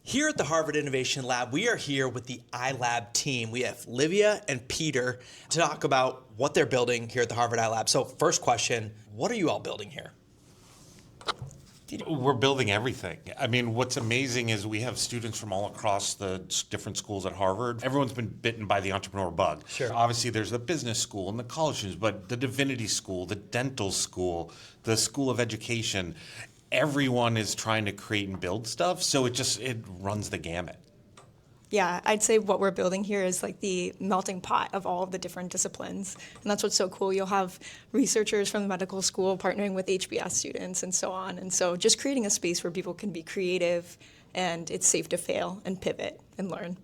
Here at the Harvard Innovation Lab, we are here with the iLab team. We have Lyvia and Peter to talk about what they're building here at the Harvard iLab. So first question, what are you all building here? We're building everything. I mean, what's amazing is we have students from all across the different schools at Harvard. Everyone's been bitten by the entrepreneur bug. Sure. Obviously, there's the business school and the college students, but the Divinity school, the dental school, the School of Education, everyone is trying to create and build stuff. So it runs the gamut. Yeah, I'd say what we're building here is like the melting pot of all of the different disciplines. And that's what's so cool. You'll have researchers from the medical school partnering with HBS students and so on. And so just creating a space where people can be creative and it's safe to fail and pivot and learn.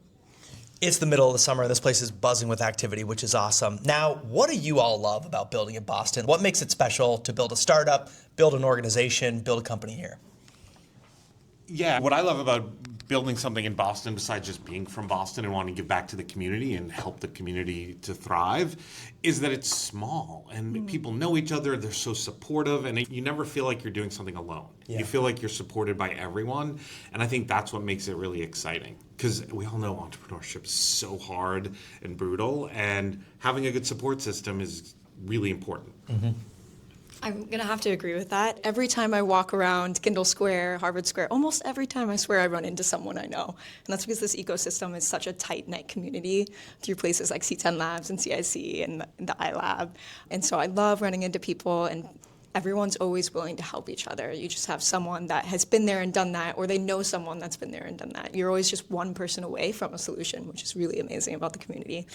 It's the middle of the summer. This place is buzzing with activity, which is awesome. Now, what do you all love about building in Boston? What makes it special to build a startup, build an organization, build a company here? Yeah, what I love about building something in Boston, besides just being from Boston and wanting to give back to the community and help the community to thrive, is that it's small and people know each other. They're so supportive, and you never feel like you're doing something alone. Yeah. You feel like you're supported by everyone, and I think that's what makes it really exciting. Because we all know entrepreneurship is so hard and brutal, and having a good support system is really important. Mm-hmm. I'm going to have to agree with that. Every time I walk around Kendall Square, Harvard Square, almost every time I swear I run into someone I know. And that's because this ecosystem is such a tight-knit community through places like C10 Labs and CIC and the iLab. And so I love running into people, and everyone's always willing to help each other. You just have someone that has been there and done that, or they know someone that's been there and done that. You're always just one person away from a solution, which is really amazing about the community.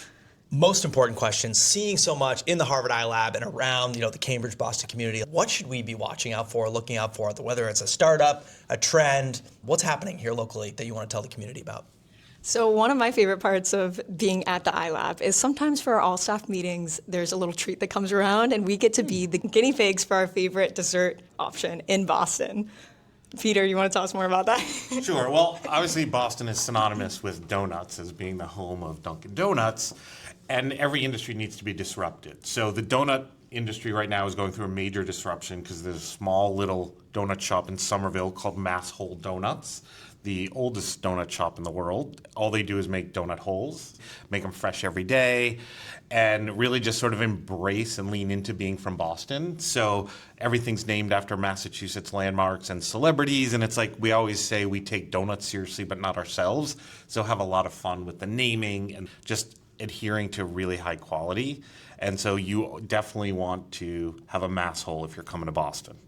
Most important question, seeing so much in the Harvard iLab and around, the Cambridge, Boston community, what should we be watching out for, looking out for, whether it's a startup, a trend, what's happening here locally that you want to tell the community about? So one of my favorite parts of being at the iLab is sometimes for our all-staff meetings, there's a little treat that comes around, and we get to be the guinea pigs for our favorite dessert option in Boston. Peter, you want to tell us more about that? Sure. Well, obviously Boston is synonymous with donuts as being the home of Dunkin' Donuts, and every industry needs to be disrupted. So the donut industry right now is going through a major disruption because there's a small little donut shop in Somerville called Mass Hole Donuts, the oldest donut shop in the world. All they do is make donut holes, make them fresh every day, and really just sort of embrace and lean into being from Boston. So everything's named after Massachusetts landmarks and celebrities, and it's like we always say we take donuts seriously but not ourselves, so have a lot of fun with the naming and just adhering to really high quality. And so you definitely want to have a mass hole if you're coming to Boston.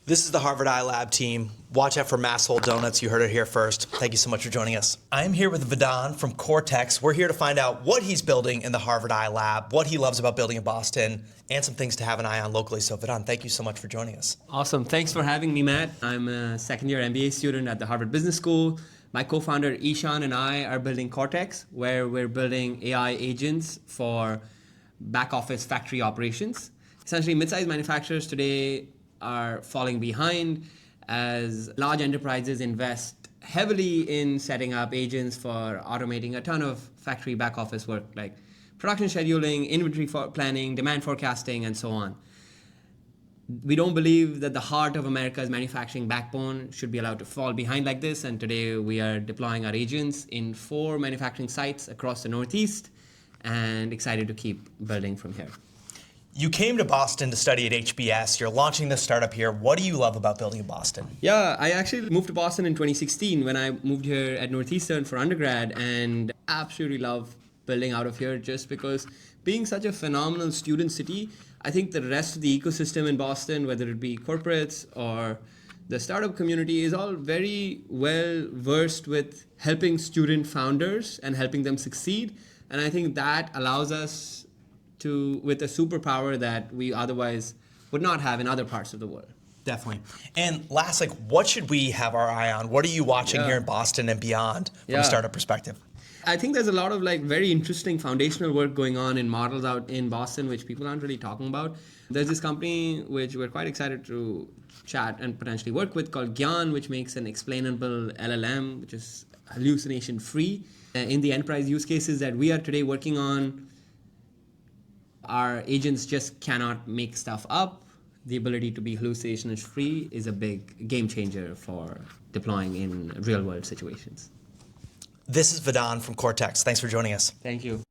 This is the Harvard iLab team. Watch out for Mass Hole Donuts. You heard it here first. Thank you so much for joining us. I'm here with Vidhan from Cortex. We're here to find out what he's building in the Harvard iLab, what he loves about building in Boston, and some things to have an eye on locally. So Vidhan, thank you so much for joining us. Awesome. Thanks for having me, Matt. I'm a second-year MBA student at the Harvard Business School. My co-founder Ishan and I are building Cortex, where we're building AI agents for back-office factory operations. Essentially, mid-sized manufacturers today are falling behind as large enterprises invest heavily in setting up agents for automating a ton of factory back-office work, like production scheduling, inventory planning, demand forecasting, and so on. We don't believe that the heart of America's manufacturing backbone should be allowed to fall behind like this, and today we are deploying our agents in 4 manufacturing sites across the Northeast, and excited to keep building from here. You came to Boston to study at HBS. You're launching this startup here. What do you love about building in Boston? Yeah, I actually moved to Boston in 2016 when I moved here at Northeastern for undergrad, and absolutely love building out of here just because being such a phenomenal student city, I think the rest of the ecosystem in Boston, whether it be corporates or the startup community, is all very well versed with helping student founders and helping them succeed. And I think that allows us with a superpower that we otherwise would not have in other parts of the world. Definitely. And last, what should we have our eye on? What are you watching here in Boston and beyond from a startup perspective? I think there's a lot of very interesting foundational work going on in models out in Boston, which people aren't really talking about. There's this company which we're quite excited to chat and potentially work with called Gyan, which makes an explainable LLM, which is hallucination free. In the enterprise use cases that we are today working on, our agents just cannot make stuff up. the ability to be hallucination-free is a big game changer for deploying in real-world situations. This is Vidhan from Cortex. Thanks for joining us. Thank you.